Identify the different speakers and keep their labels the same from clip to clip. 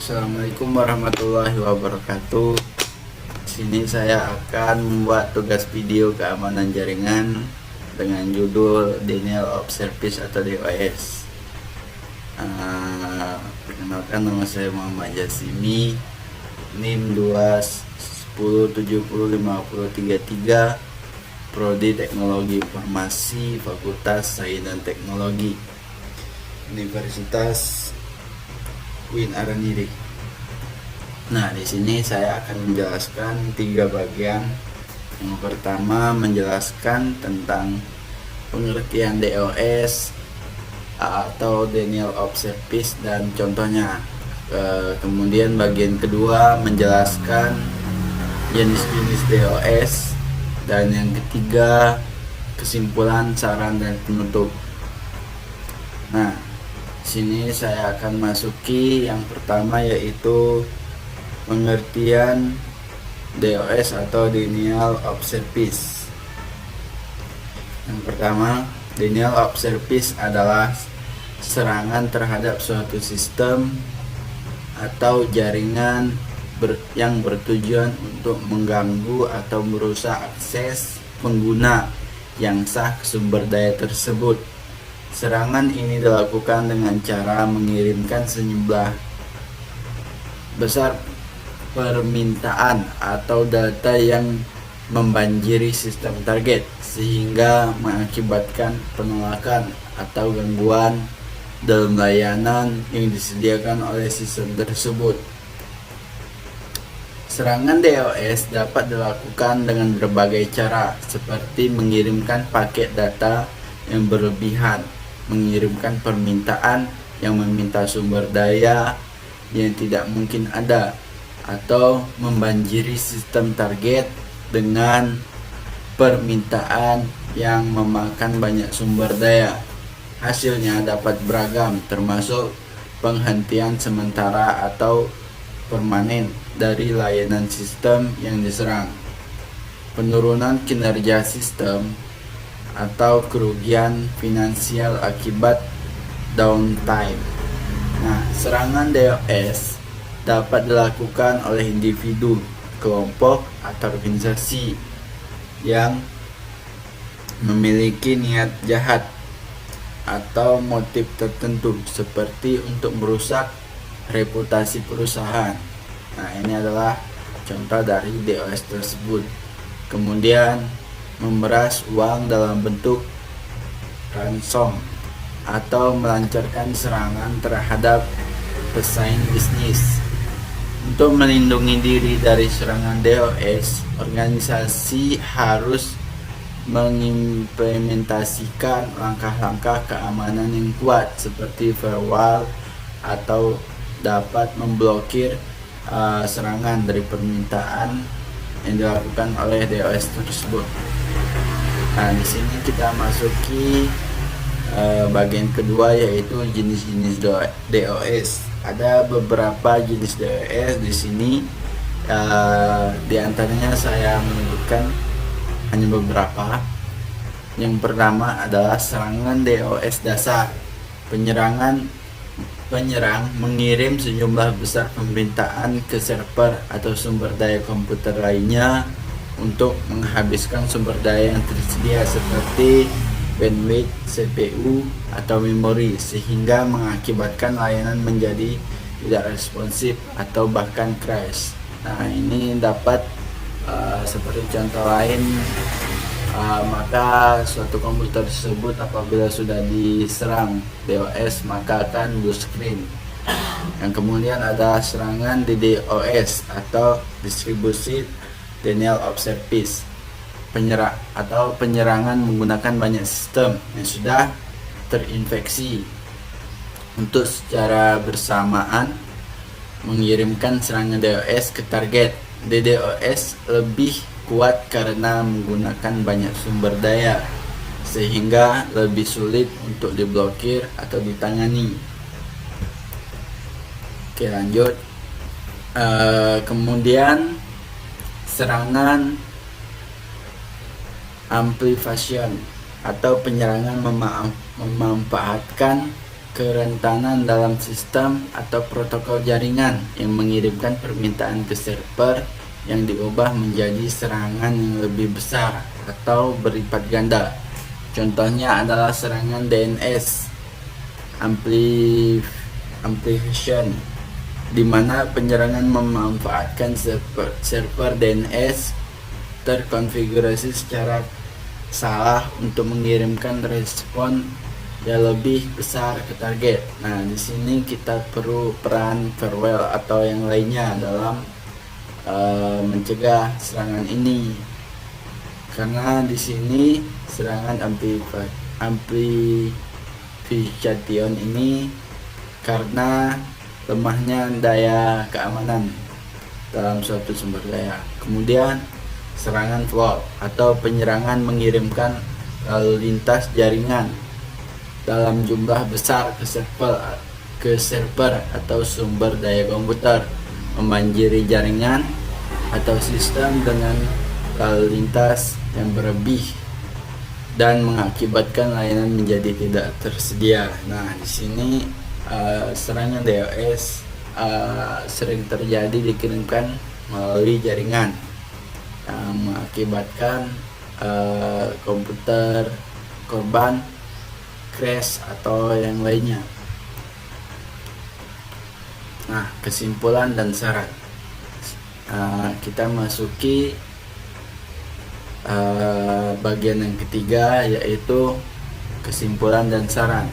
Speaker 1: Assalamualaikum warahmatullahi wabarakatuh. Di sini saya akan membuat tugas video keamanan jaringan dengan judul Denial of Service atau DOS. Perkenalkan, nama saya Muhammad Jasimi, NIM 210705033, Prodi Teknologi Informasi, Fakultas Sains dan Teknologi, Universitas Win Araniri. Nah, di sini saya akan menjelaskan 3 bagian. Yang pertama menjelaskan tentang pengertian DOS atau Denial of Service dan contohnya. Kemudian bagian kedua menjelaskan jenis-jenis DOS, dan yang ketiga kesimpulan, saran, dan penutup. Nah, sini saya akan masuki yang pertama, yaitu pengertian DOS atau Denial of Service. Yang pertama, Denial of Service adalah serangan terhadap suatu sistem atau jaringan yang bertujuan untuk mengganggu atau merusak akses pengguna yang sah ke sumber daya tersebut. Serangan ini dilakukan dengan cara mengirimkan sejumlah besar permintaan atau data yang membanjiri sistem target, sehingga mengakibatkan penolakan atau gangguan dalam layanan yang disediakan oleh sistem tersebut. Serangan DOS dapat dilakukan dengan berbagai cara, seperti mengirimkan paket data yang berlebihan, mengirimkan permintaan yang meminta sumber daya yang tidak mungkin ada, atau membanjiri sistem target dengan permintaan yang memakan banyak sumber daya. Hasilnya dapat beragam, termasuk penghentian sementara atau permanen dari layanan sistem yang diserang, penurunan kinerja sistem, atau kerugian finansial akibat downtime. Nah, serangan DOS dapat dilakukan oleh individu, kelompok, atau organisasi yang memiliki niat jahat atau motif tertentu, seperti untuk merusak reputasi perusahaan. Nah, ini adalah contoh dari DOS tersebut. Kemudian memeras uang dalam bentuk ransom atau melancarkan serangan terhadap pesaing bisnis. Untuk melindungi diri dari serangan DOS, organisasi harus mengimplementasikan langkah-langkah keamanan yang kuat seperti firewall, atau dapat memblokir serangan dari permintaan yang dilakukan oleh DOS tersebut. Nah, di sini kita masuki bagian kedua, yaitu jenis-jenis DOS. Ada beberapa jenis DOS di sini. Di antaranya saya menyebutkan hanya beberapa. Yang pertama adalah serangan DOS dasar. Penyerang mengirim sejumlah besar permintaan ke server atau sumber daya komputer lainnya untuk menghabiskan sumber daya yang tersedia seperti bandwidth, CPU, atau memori, sehingga mengakibatkan layanan menjadi tidak responsif atau bahkan crash. Nah, ini dapat seperti contoh lain, maka suatu komputer tersebut apabila sudah diserang DOS maka akan blue screen. Yang kemudian ada serangan DDoS atau Distributed Denial of Service, penyerangan menggunakan banyak sistem yang sudah terinfeksi untuk secara bersamaan mengirimkan serangan DOS ke target. DDoS lebih kuat karena menggunakan banyak sumber daya, sehingga lebih sulit untuk diblokir atau ditangani. Oke, lanjut. Kemudian serangan amplification atau penyerangan memanfaatkan kerentanan dalam sistem atau protokol jaringan yang mengirimkan permintaan ke server yang diubah menjadi serangan yang lebih besar atau berlipat ganda. Contohnya adalah serangan DNS amplification, di mana penyerangan memanfaatkan server DNS terkonfigurasi secara salah untuk mengirimkan respon yang lebih besar ke target. Nah, di sini kita perlu peran firewall atau yang lainnya dalam mencegah serangan ini, karena di sini serangan amplification ini karena lemahnya daya keamanan dalam suatu sumber daya. Kemudian serangan fault atau penyerangan mengirimkan lalu lintas jaringan dalam jumlah besar ke server atau sumber daya komputer, membanjiri jaringan atau sistem dengan lalu lintas yang berlebih dan mengakibatkan layanan menjadi tidak tersedia. Nah, di sini serangan DOS sering terjadi dikirimkan melalui jaringan yang mengakibatkan komputer korban crash atau yang lainnya. Nah, kesimpulan dan saran. Kita masuki bagian yang ketiga, yaitu kesimpulan dan saran.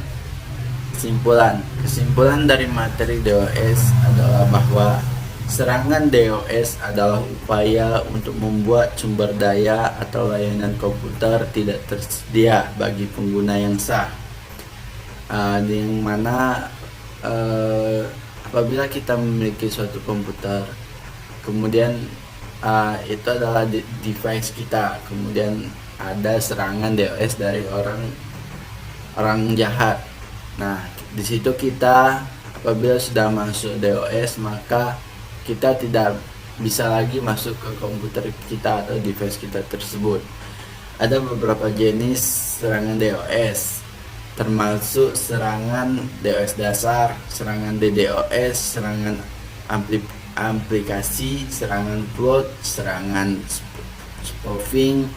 Speaker 1: Kesimpulan dari materi DOS adalah bahwa serangan DOS adalah upaya untuk membuat sumber daya atau layanan komputer tidak tersedia bagi pengguna yang sah, yang mana apabila kita memiliki suatu komputer, kemudian itu adalah device kita, kemudian ada serangan DOS dari orang jahat. Nah, di situ kita apabila sudah masuk DOS, maka kita tidak bisa lagi masuk ke komputer kita atau device kita tersebut. Ada beberapa jenis serangan DOS, termasuk serangan DOS dasar, serangan DDoS, serangan aplikasi, serangan plot, serangan spoofing,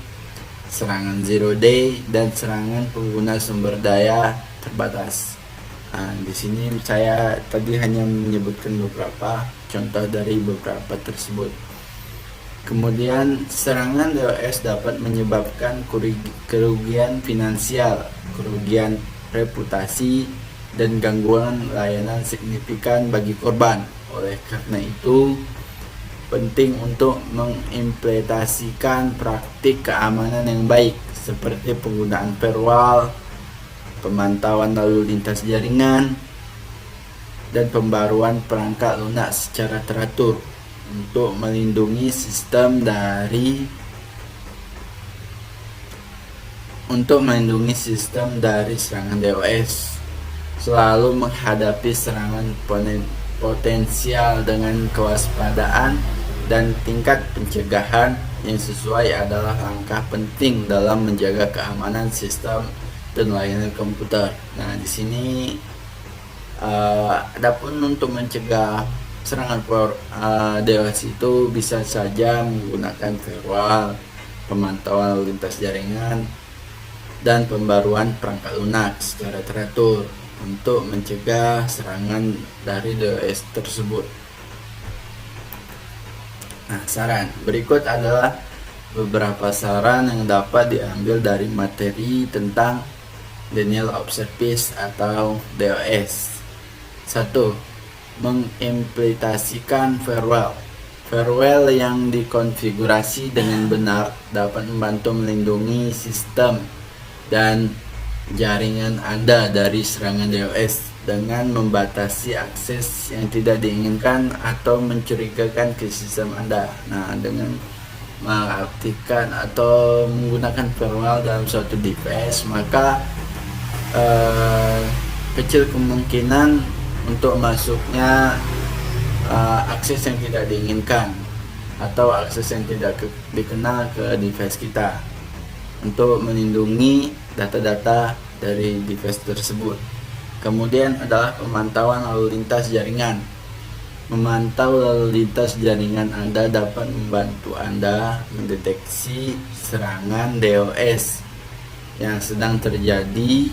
Speaker 1: serangan zero day, dan serangan pengguna sumber daya terbatas. Nah, di sini saya tadi hanya menyebutkan beberapa contoh dari beberapa tersebut. Kemudian serangan DOS dapat menyebabkan kerugian finansial, kerugian reputasi, dan gangguan layanan signifikan bagi korban. Oleh karena itu, penting untuk mengimplementasikan praktik keamanan yang baik seperti penggunaan firewall, pemantauan lalu lintas jaringan, dan pembaruan perangkat lunak secara teratur untuk melindungi sistem dari serangan DOS. Selalu menghadapi serangan potensial dengan kewaspadaan dan tingkat pencegahan yang sesuai adalah langkah penting dalam menjaga keamanan sistem dan layanan komputer. Nah, di sini adapun untuk mencegah serangan DOS itu bisa saja menggunakan firewall, pemantauan lalu lintas jaringan, dan pembaruan perangkat lunak secara teratur untuk mencegah serangan dari DOS tersebut. Nah, saran berikut adalah beberapa saran yang dapat diambil dari materi tentang denial of service atau DOS. 1. Mengimplementasikan firewall. Firewall yang dikonfigurasi dengan benar dapat membantu melindungi sistem dan jaringan Anda dari serangan DOS dengan membatasi akses yang tidak diinginkan atau mencurigakan ke sistem Anda. Nah, dengan mengaktifkan atau menggunakan firewall dalam suatu device, maka kecil kemungkinan untuk masuknya akses yang tidak diinginkan atau akses yang tidak dikenal ke device kita, untuk melindungi data-data dari device tersebut. Kemudian adalah pemantauan lalu lintas jaringan. Memantau lalu lintas jaringan Anda dapat membantu Anda mendeteksi serangan DOS yang sedang terjadi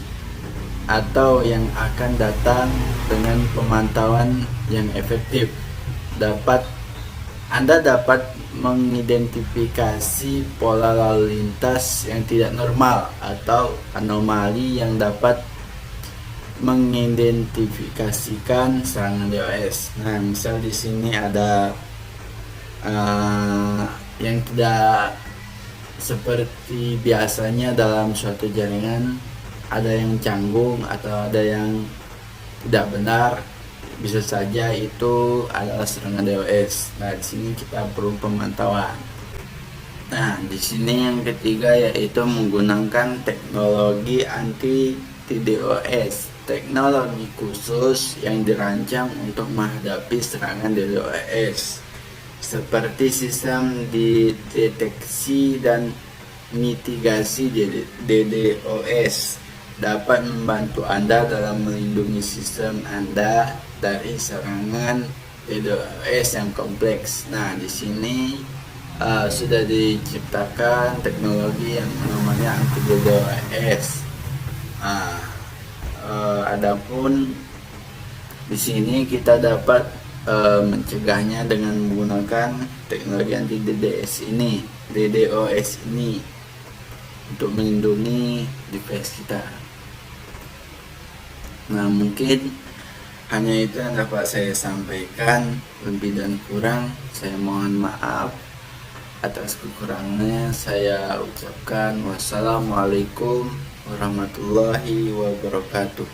Speaker 1: atau yang akan datang dengan pemantauan yang efektif. Anda dapat mengidentifikasi pola lalu lintas yang tidak normal atau anomali yang dapat mengidentifikasikan serangan DOS. Nah, misal di sini ada yang tidak seperti biasanya dalam suatu jaringan, ada yang canggung atau ada yang tidak benar, bisa saja itu adalah serangan DOS. Nah, di sini kita perlu pemantauan. Nah, di sini yang ketiga yaitu menggunakan teknologi anti DDoS, teknologi khusus yang dirancang untuk menghadapi serangan DDoS, seperti sistem deteksi dan mitigasi DDoS dapat membantu Anda dalam melindungi sistem Anda dari serangan DDoS yang kompleks. Nah, di sini sudah diciptakan teknologi yang namanya anti DDoS. Adapun di sini kita dapat mencegahnya dengan menggunakan teknologi anti DDoS ini untuk melindungi device kita. Nah, mungkin hanya itu yang dapat saya sampaikan. Lebih dan kurang saya mohon maaf. Atas kekurangannya saya ucapkan wassalamualaikum warahmatullahi wabarakatuh.